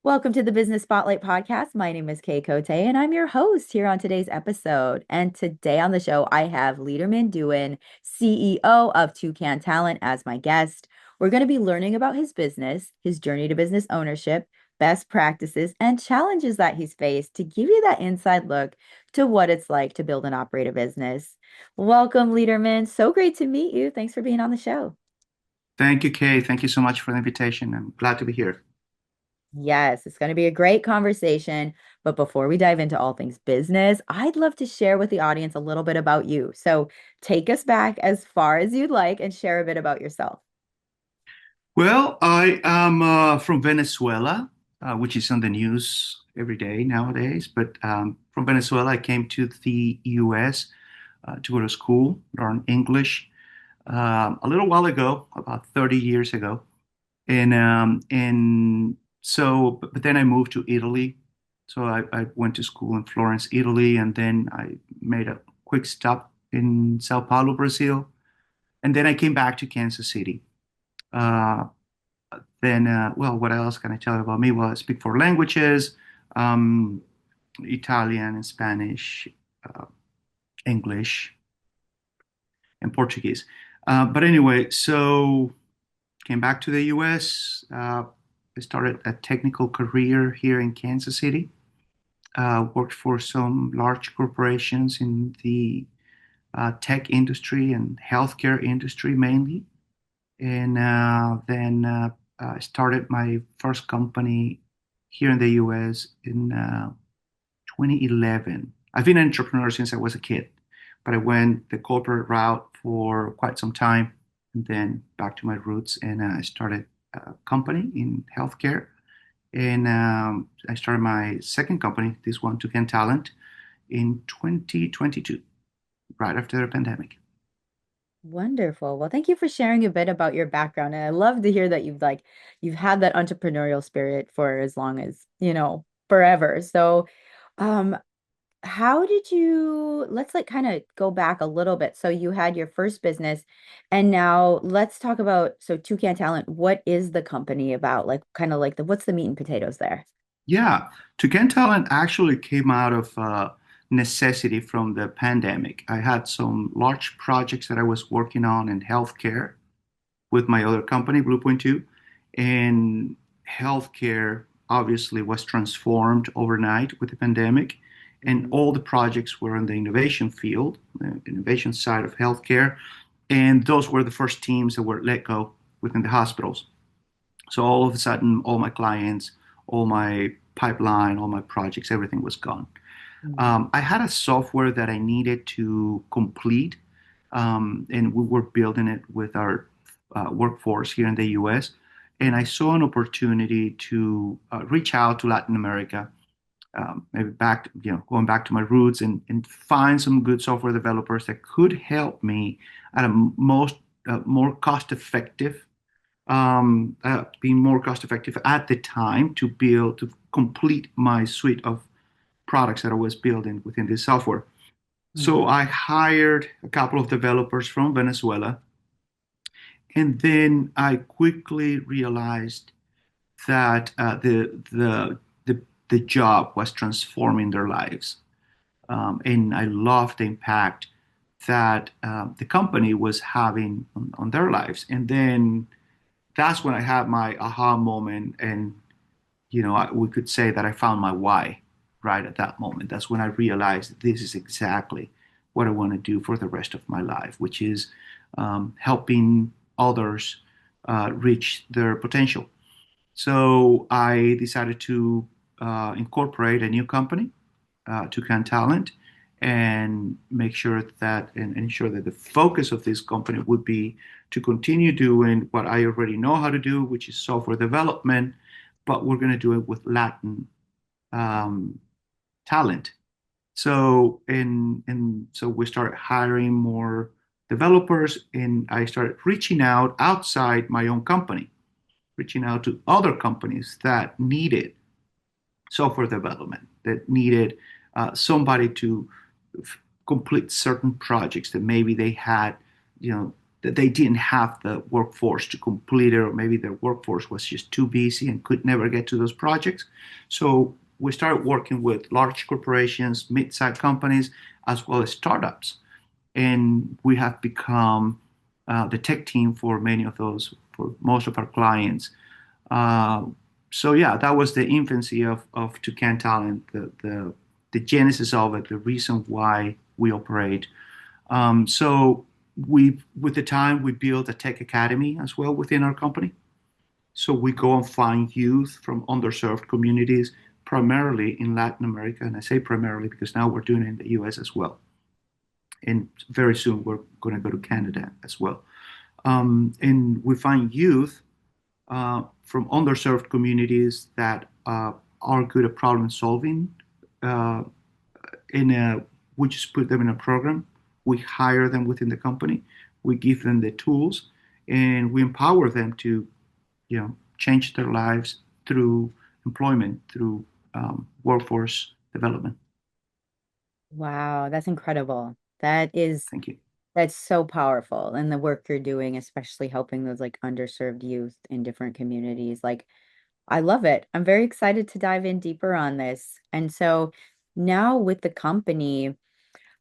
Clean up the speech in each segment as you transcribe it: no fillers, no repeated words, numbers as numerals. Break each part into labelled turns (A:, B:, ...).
A: Welcome to the Business Spotlight podcast. My name is Kay Cote, and I'm your host here on today's episode. And today on the show, I have Liderman Duin, CEO of Toucan Talent, as my guest. We're going to be learning about his business, his journey to business ownership, best practices, and challenges that he's faced to give you that inside look to what it's like to build and operate a business. Welcome, Liderman. So great to meet you. Thanks for being on the show.
B: Thank you, Kay. Thank you so much for the invitation. I'm glad to be here.
A: Yes, it's going to be a great conversation. But before we dive into all things business, I'd love to share with the audience a little bit about you. So take us back as far as you'd like and share a bit about yourself.
B: Well, I am from Venezuela, which is on the news every day nowadays. But from Venezuela, I came to the US to go to school, learn English a little while ago, about 30 years ago. But then I moved to Italy. So I went to school in Florence, Italy, and then I made a quick stop in Sao Paulo, Brazil. And then I came back to Kansas City. Uh, well, what else can I tell you about me? Well, I speak four languages, um, Italian and Spanish, uh, English, and Portuguese. But anyway, so came back to the US. I started a technical career here in Kansas City. Worked for some large corporations in the tech industry and healthcare industry mainly. And then I started my first company here in the US in 2011. I've been an entrepreneur since I was a kid, but I went the corporate route for quite some time and then back to my roots and I started a company in healthcare. And I started my second company, this one, Toucan Talent, in 2022, right after the pandemic.
A: Wonderful. Well, thank you for sharing a bit about your background. And I love to hear that you've had that entrepreneurial spirit for as long as, forever. So, um, how did you, let's like kind of go back a little bit. So you had your first business and now let's talk about, so Toucan Talent, what is the company about? Like kind of like what's the meat and potatoes there?
B: Yeah, Toucan Talent actually came out of necessity from the pandemic. I had some large projects that I was working on in healthcare with my other company, Blue Point 2, and healthcare obviously was transformed overnight with the pandemic, and
A: Mhm.
B: all the projects were in the innovation field, the innovation side of healthcare, and those were the first teams that were let go within the hospitals. So all of a sudden, all my clients, all my pipeline, all my projects, everything was gone.
A: Mhm.
B: I had a software that I needed to complete, and we were building it with our workforce here in the US. And I saw an opportunity to reach out to Latin America, maybe back, going back to my roots and find some good software developers that could help me at a most more cost effective being more cost effective at the time to complete my suite of products that I was building within this software. So
A: Mhm.
B: I hired a couple of developers from Venezuela, and then I quickly realized that the job was transforming their lives, and I loved the impact that the company was having on their lives. And then that's when I had my aha moment, and we could say that I found my why right at that moment. That's when I realized that this is exactly what I want to do for the rest of my life, which is helping others reach their potential. So I decided to incorporate a new company, Toucan Talent, and make sure that and ensure that the focus of this company would be to continue doing what I already know how to do, which is software development, but we're going to do it with Latin um, talent. So we started hiring more developers, and I started reaching out outside my own company, reaching out to other companies that needed software development, that needed somebody to complete certain projects that maybe they had, you know, that they didn't have the workforce to complete it, or maybe their workforce was just too busy and could never get to those projects. So we started working with large corporations, mid-sized companies, as well as startups. And we have become the tech team for many of those, for most of our clients. Uh, so yeah, that was the infancy of Toucan Talent, the genesis of it, the reason why we operate. So with the time, we built a tech academy as well within our company. So we go and find youth from underserved communities, primarily in Latin America. And I say primarily because now we're doing it in the US as well. And very soon we're going to go to Canada as well. And we find youth from underserved communities that are good at problem solving. Uh, in a, we just put them in a program. We hire them within the company. We give them the tools, and we empower them to, change their lives through employment, through workforce development.
A: Wow, that's incredible.
B: Thank you.
A: That's so powerful. And the work you're doing, especially helping those like underserved youth in different communities. Like, I love it. I'm very excited to dive in deeper on this. And so now with the company,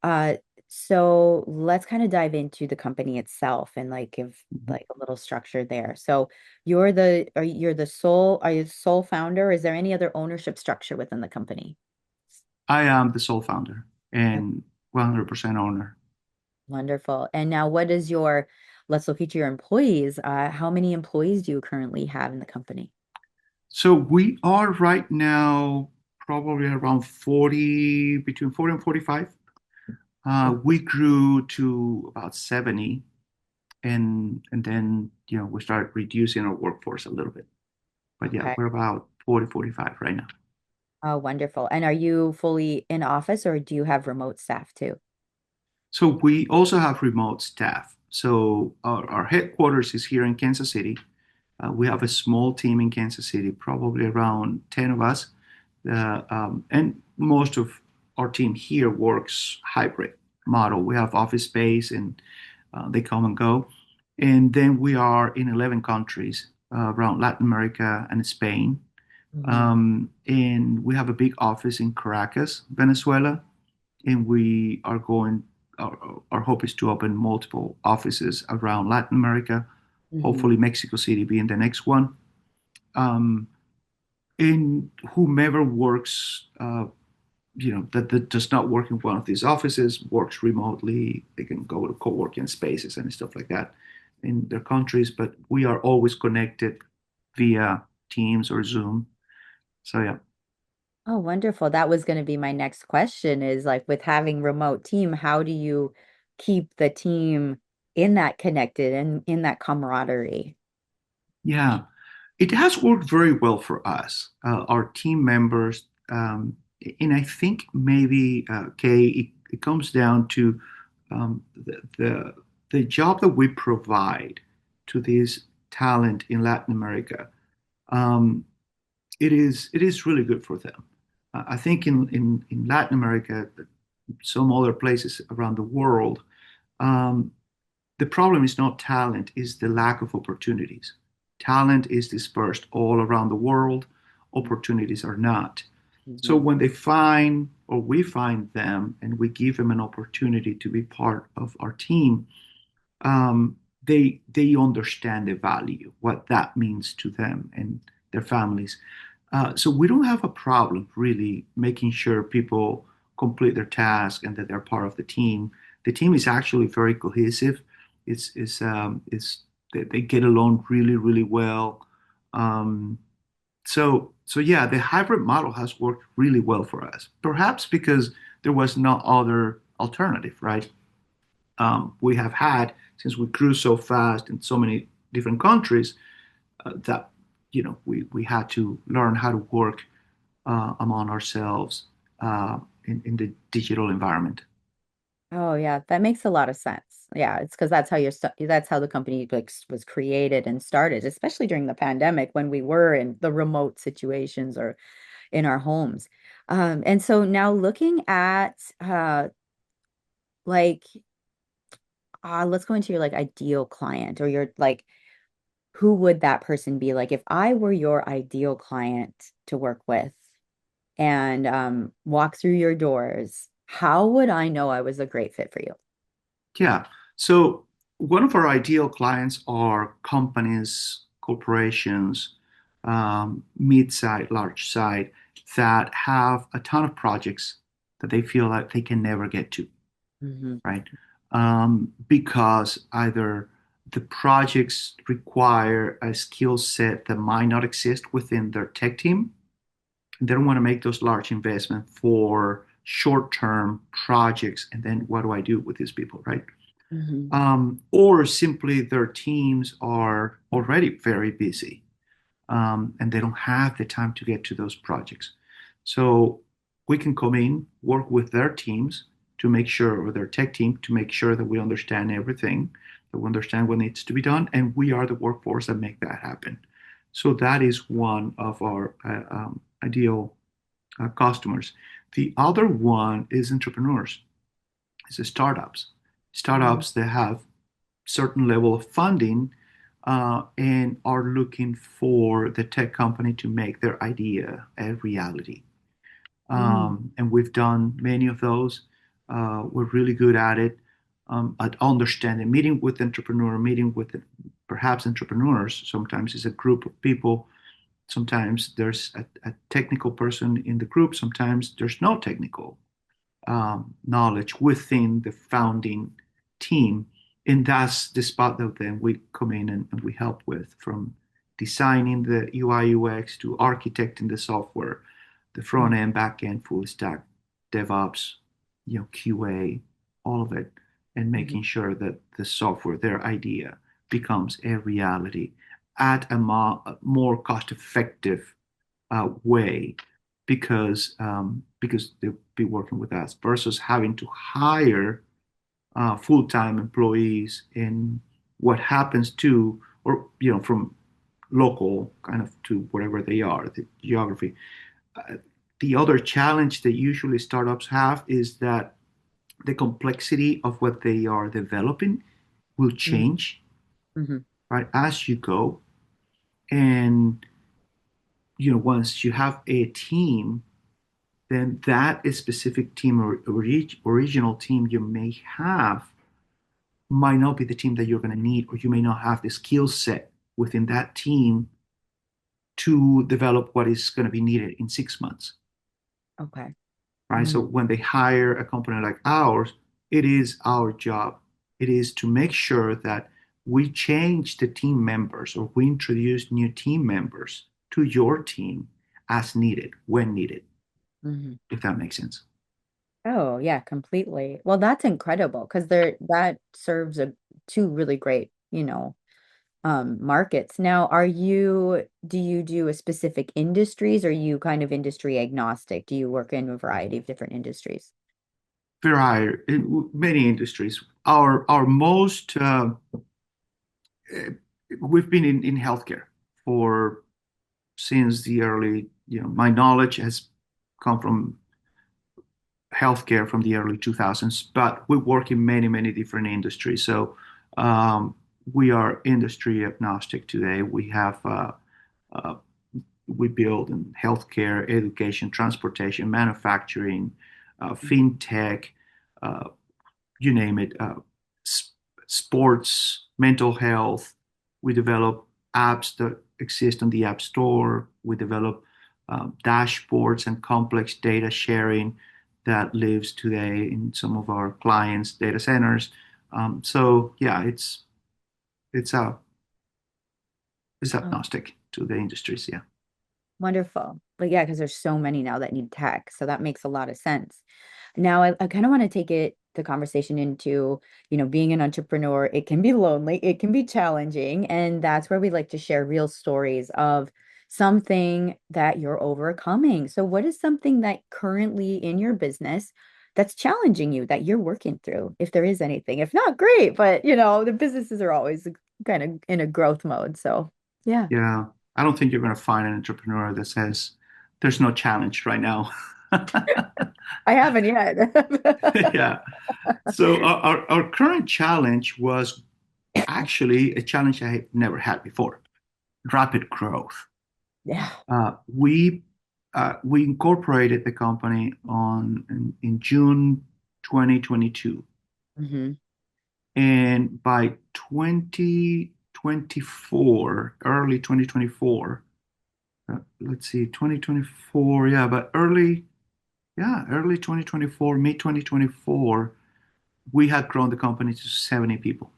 A: uh, so let's kind of dive into the company itself and like give
B: Mhm.
A: like a little structure there. So are you the sole founder? Is there any other ownership structure within the company?
B: I am the sole founder and 100% owner.
A: Wonderful. And now let's look at your employees. How many employees do you currently have in the company?
B: So we are right now probably around 40, between 40 and 45. We grew to about 70, and then we started reducing our workforce a little bit. But yeah,
A: Okay.
B: we're about 40, 45 right now.
A: Oh, wonderful. And are you fully in office or do you have remote staff too?
B: So we also have remote staff. So our headquarters is here in Kansas City. We have a small team in Kansas City, probably around 10 of us. And most of our team here works hybrid model. We have office space and they come and go. And then we are in 11 countries around Latin America and Spain.
A: Mhm.
B: And we have a big office in Caracas, Venezuela. And we are going, our hope is to open multiple offices around Latin America,
A: Mhm.
B: hopefully Mexico City being the next one. Um, and whomever works, that does not work in one of these offices, works remotely. They can go to co-working spaces and stuff like that in their countries, but we are always connected via Teams or Zoom. So yeah.
A: Oh, wonderful. That was going to be my next question is like with having remote team, how do you keep the team in that connected and in that camaraderie?
B: Yeah, it has worked very well for us, our team members. And I think maybe, Kay, it comes down to the job that we provide to this talent in Latin America. Um, it is really good for them. I think in Latin America, some other places around the world, um, the problem is not talent, is the lack of opportunities. Talent is dispersed all around the world. Opportunities are not. So
A: Mhm.
B: when they find or we find them and we give them an opportunity to be part of our team, they understand the value, what that means to them and their families. So we don't have a problem really making sure people complete their task and that they're part of the team. The team is actually very cohesive. It's they get along really, really well. Um, so yeah, the hybrid model has worked really well for us. Perhaps because there was no other alternative, right? We have had since we grew so fast in so many different countries that we had to learn how to work among ourselves in the digital environment.
A: Oh yeah, that makes a lot of sense. Yeah, it's because that's how the company like was created and started, especially during the pandemic when we were in the remote situations or in our homes. And so now looking at like let's go into your like ideal client or your like, who would that person be? Like if I were your ideal client to work with and walk through your doors, how would I know I was a great fit for you?
B: Yeah. So one of our ideal clients are companies, corporations, mid-side, large side that have a ton of projects that they feel like they can never get to,
A: Hmm.
B: right? Because either the projects require a skill set that might not exist within their tech team. They don't want to make those large investments for short-term projects. And then what do I do with these people, right?
A: Hmm.
B: Or simply their teams are already very busy, and they don't have the time to get to those projects. So we can come in, work with their teams to make sure, or their tech team to make sure that we understand everything, that we understand what needs to be done, and we are the workforce that make that happen. So that is one of our ideal customers. The other one is entrepreneurs, is startups.
A: Hmm.
B: Startups that have certain level of funding and are looking for the tech company to make their idea a reality.
A: Hmm.
B: And we've done many of those. We're really good at it, at understanding, meeting with entrepreneur, meeting with perhaps entrepreneurs. Sometimes it's a group of people. Sometimes there's a technical person in the group. Sometimes there's no technical knowledge within the founding team. And that's the spot that then we come in and we help with, from designing the UI UX to architecting the software, the front end, back end, full stack, DevOps, QA, all of it, and
A: Hmm.
B: making sure that the software, their idea, becomes a reality at a more cost effective way because they'll be working with us versus having to hire full-time employees in what happens to, or from local kind of to wherever they are, the geography. Uh, the other challenge that usually startups have is that the complexity of what they are developing will change,
A: Hmm.
B: right, as you go. And once you have a team, then that specific team or original team you may have might not be the team that you're going to need, or you may not have the skill set within that team to develop what is going to be needed in 6 months,
A: Okay.
B: right? So
A: Mm.
B: when they hire a company like ours, it is our job. It is to make sure that we change the team members, or we introduce new team members to your team as needed, when needed,
A: Hmm.
B: if that makes sense.
A: Oh, yeah, completely. Well, that's incredible because that serves a two really great, markets. Now, do you do a specific industries or are you kind of industry agnostic? Do you work in a variety of different industries?
B: Variety in many industries. Our most uh, we've been in healthcare for since the early, my knowledge has come from healthcare from the early 2000s, but we work in many different industries. So um, we are industry agnostic today. Uh, we build in healthcare, education, transportation, manufacturing, fintech, uh, you name it, sports, mental health. We develop apps that exist on the App Store. We develop dashboards and complex data sharing that lives today in some of our clients' data centers. So yeah, it's a it's
A: Oh,
B: agnostic to the industries. Yeah.
A: wonderful. But yeah, because there's so many now that need tech. So that makes a lot of sense. Now, I kind of want to take the conversation into, being an entrepreneur. It can be lonely, it can be challenging. And that's where we like to share real stories of something that you're overcoming. So, what is something that currently in your business that's challenging you that you're working through, if there is anything? If not, great. But, the businesses are always kind of in a growth mode. So, yeah.
B: Yeah. I don't think you're going to find an entrepreneur that says there's no challenge right now.
A: I haven't yet.
B: Yeah. So our current challenge was actually a challenge I had never had before, rapid growth.
A: Yeah.
B: We incorporated the company in June 2022,
A: Hmm.
B: and by 2024, early 2024, let's see, 2024, yeah, but early 2024, mid 2024, we had grown the company to 70 people.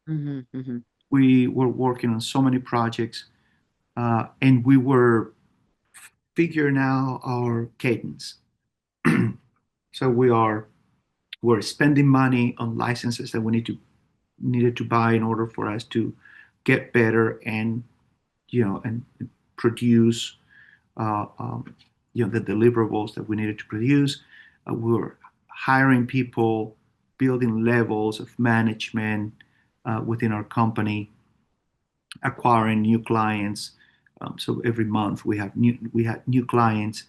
A: Hmm. Hmm.
B: We were working on so many projects, and we were figuring out our cadence. So we're spending money on licenses that we needed to buy in order for us to get better and and produce the deliverables that we needed to produce. We were hiring people, building levels of management within our company, acquiring new clients. So every month we had new clients,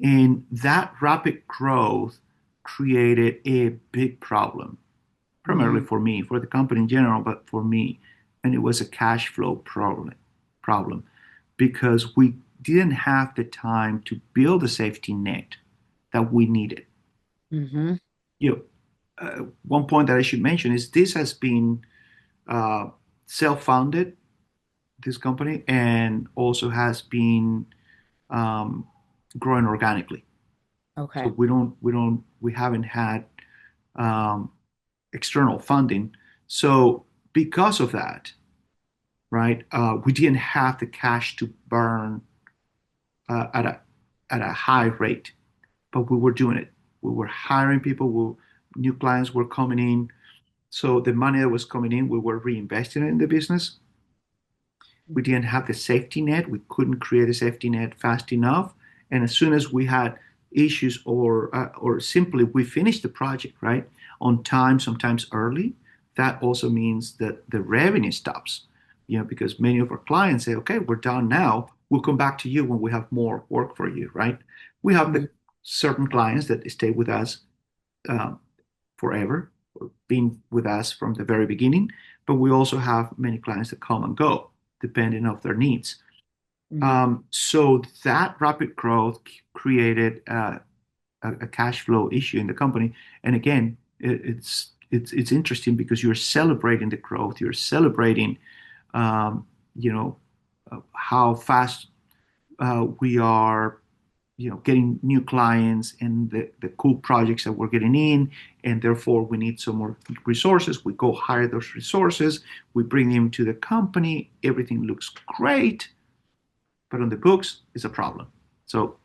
B: and that rapid growth created a big problem, primarily
A: Hmm.
B: for me, for the company in general, but for me, and it was a cash flow problem because we didn't have the time to build a safety net that we needed.
A: Hmm.
B: You know, one point that I should mention is this has been uh, self-founded, this company, and also has been um, growing organically. So
A: Okay.
B: we haven't had um, external funding. So because of that, right, we didn't have the cash to burn uh, at a at a high rate, but we were doing it. We were hiring people. New clients were coming in. So the money that was coming in, we were reinvesting it in the business. We didn't have the safety net. We couldn't create a safety net fast enough. And as soon as we had issues or simply we finished the project, right, on time, sometimes early, that also means that the revenue stops. Because many of our clients say, okay, we're done now. We'll come back to you when we have more work for you, right? We have
A: Hmm.
B: the certain clients that stay with us um, forever, or been with us from the very beginning, but we also have many clients that come and go depending on their needs.
A: Hmm.
B: So that rapid growth created a cash flow issue in the company. And again, it's interesting because you're celebrating the growth, you're celebrating, um, you know, how fast we are getting new clients and the cool projects that we're getting in, and therefore we need some more resources. We go hire those resources, we bring them to the company, everything looks great, but on the books is a problem. So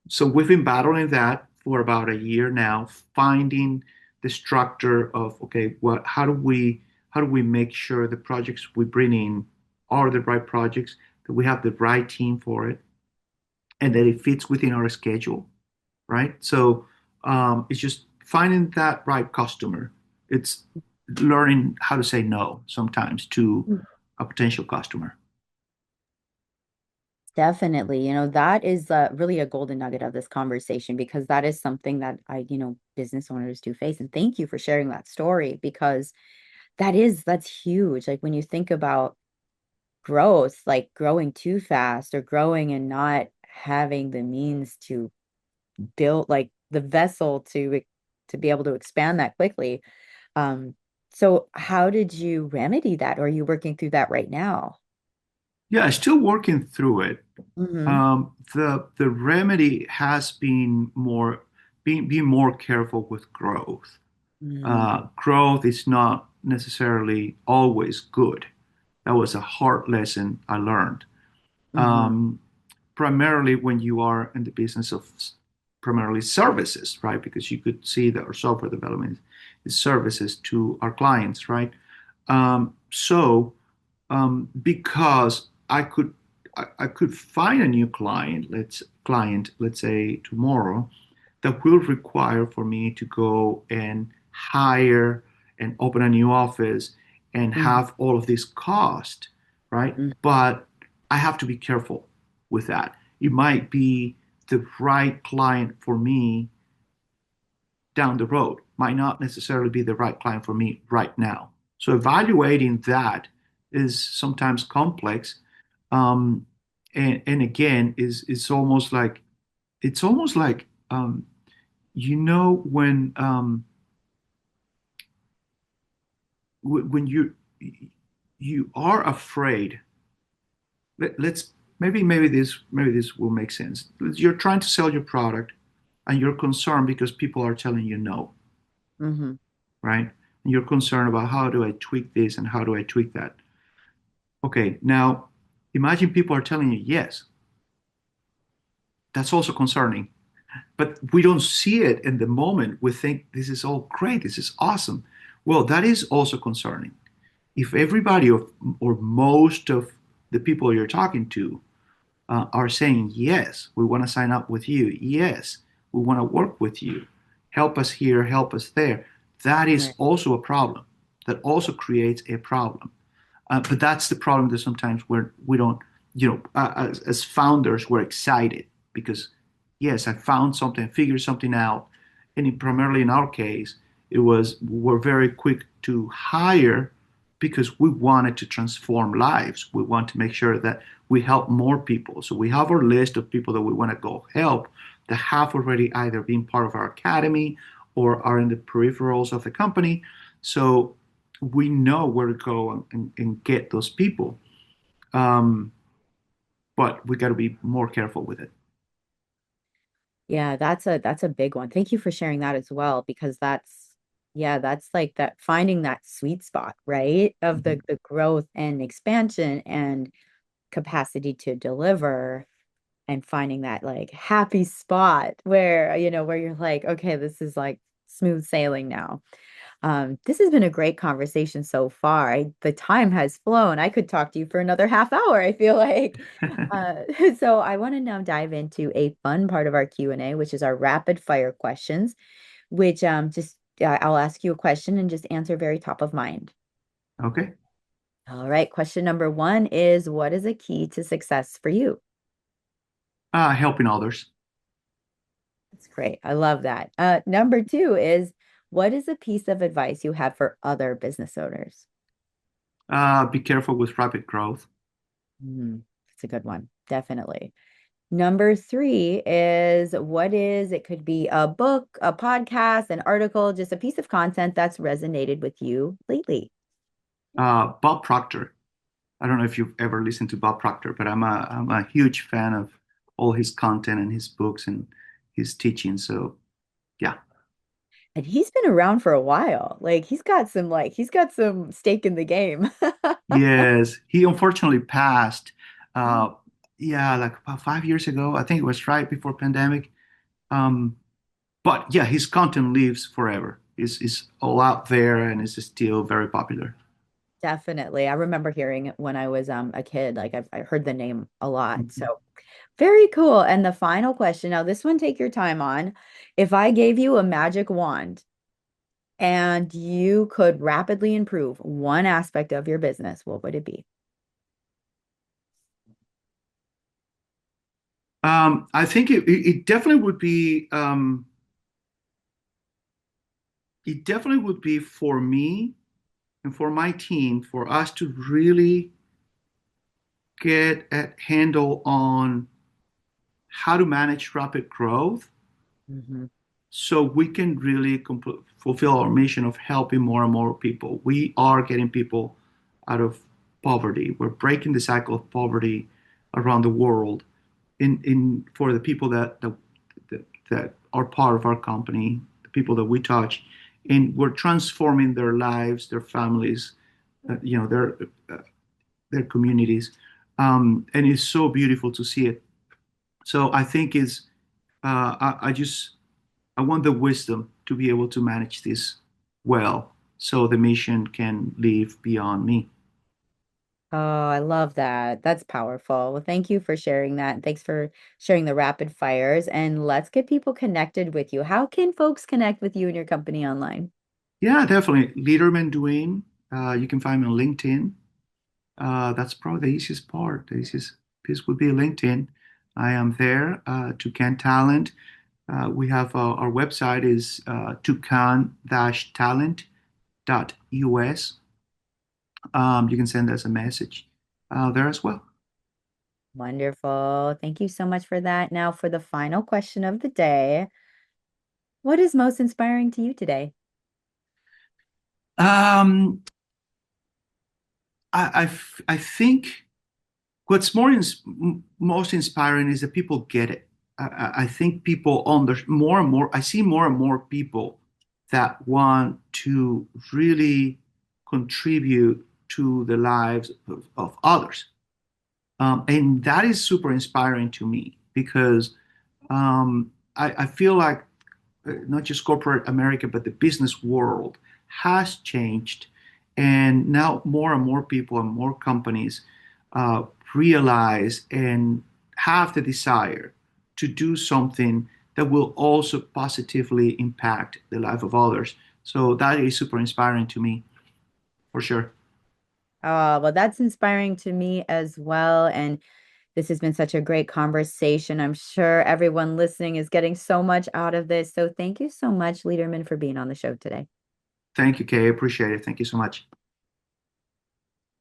B: so we've been battling that for about a year now, finding the structure of okay, how do we make sure the projects we bring in are the right projects, that we have the right team for it, and that it fits within our schedule, right? So it's just finding that right customer. It's learning how to say no sometimes to a potential customer.
A: Definitely. That is really a golden nugget of this conversation because that is something that business owners do face. And thank you for sharing that story because that's huge. Like when you think about growth, like growing too fast or growing and not having the means to build like the vessel to be able to expand that quickly. Um, so how did you remedy that? Or are you working through that right now?
B: Yeah, still working through it.
A: Mm-hmm.
B: The remedy has been being more careful with growth. Growth is not necessarily always good. That was a hard lesson I learned.
A: Mm-hmm.
B: Um, Primarily when you are in the business of primarily services, right? Because you could see that our software development is services to our clients, right? Because I could find a new let's say tomorrow, that will require for me to go and hire and open a new office and
A: Mm-hmm.
B: have all of this cost, right? But I have to be careful with that. It might be the right client for me down the road might not necessarily be the right client for me right now. So evaluating that is sometimes complex. Um, and again, is almost like it's almost like when when you are afraid. Let's maybe this will make sense. You're trying to sell your product, and you're concerned because people are telling you no,
A: Hmm.
B: right? And you're concerned about how do I tweak this and how do I tweak that. Okay, now imagine people are telling you yes. That's also concerning, but we don't see it in the moment. We think this is all great, this is awesome. Well, that is also concerning. If everybody or most of the people you're talking to are saying, yes, we want to sign up with you. Yes, we want to work with you. Help us here, help us there. That is
A: Right.
B: also a problem. That also creates a problem. But that's the problem that sometimes we don't, as founders, we're excited because, yes, I found something, figured something out. Primarily in our case, we're very quick to hire because we wanted to transform lives. We want to make sure that we help more people. So we have our list of people that we want to go help that have already either been part of our academy or are in the peripherals of the company. So we know where to go and get those people. Um, but we got to be more careful with it.
A: Yeah, that's a big one. Thank you for sharing that as well, because that's like that finding that sweet spot, right? Of
B: Mhm.
A: the growth and expansion and capacity to deliver, and finding that like happy spot where, where you're like, okay, this is like smooth sailing now. This has been a great conversation so far. The time has flown. I could talk to you for another half hour, I feel like. Uh, so I want to now dive into a fun part of our Q&A, which is our rapid fire questions, which just I'll ask you a question and just answer very top of mind.
B: Okay.
A: All right, question number one is, what is a key to success for you?
B: Helping others.
A: That's great. I love that. Number two is, what is a piece of advice you have for other business owners?
B: Be careful with rapid growth.
A: That's a good one. Definitely. Number three is, it could be a book, a podcast, an article, just a piece of content that's resonated with you lately.
B: Bob Proctor. I don't know if you've ever listened to Bob Proctor, but I'm a huge fan of all his content and his books and his teaching. So yeah.
A: And he's been around for a while. Like he's got some stake in the game.
B: Yes, he unfortunately passed. Uh, yeah, like about 5 years ago. I think it was right before pandemic. Um, but yeah, his content lives forever. Is all out there and is still very popular.
A: Definitely. I remember hearing it when I was a kid. Like I heard the name a lot.
B: Mhm.
A: So very cool. And the final question. Now, this one, take your time on. If I gave you a magic wand and you could rapidly improve one aspect of your business, what would it be?
B: I think it definitely would be for me and for my team for us to really get a handle on how to manage rapid growth
A: Hmm.
B: so we can really fulfill our mission of helping more and more people. We are getting people out of poverty. We're breaking the cycle of poverty around the world in for the people that are part of our company, the people that we touch, and we're transforming their lives, their families, uh, their communities, and it's so beautiful to see it. So I think is I just I want the wisdom to be able to manage this well, so the mission can live beyond me.
A: Oh, I love that. That's powerful. Well, thank you for sharing that. And thanks for sharing the rapid fires. And let's get people connected with you. How can folks connect with you and your company online?
B: Yeah, definitely. Liderman Duin. You can find me on LinkedIn. That's probably the easiest part. The easiest piece would be LinkedIn. I am there. Toucan Talent. We have our website is toucan-talent.us. You can send us a message there as well.
A: Wonderful. Thank you so much for that. Now, for the final question of the day, what is most inspiring to you today?
B: Um, I think what's most inspiring is that people get it. I think people more and more. I see more and more people that want to really contribute to the lives of others, and that is super inspiring to me because I feel like not just corporate America, but the business world has changed. And now more and more people and more companies uh, realize and have the desire to do something that will also positively impact the life of others. So that is super inspiring to me, for sure.
A: Oh, well, that's inspiring to me as well. And this has been such a great conversation. I'm sure everyone listening is getting so much out of this. So thank you so much, Liederman, for being on the show today.
B: Thank you, Kay. I appreciate it. Thank you so much.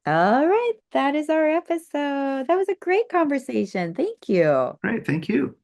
A: All right, that is our episode. That was a great conversation. Thank you.
B: Great. Thank you.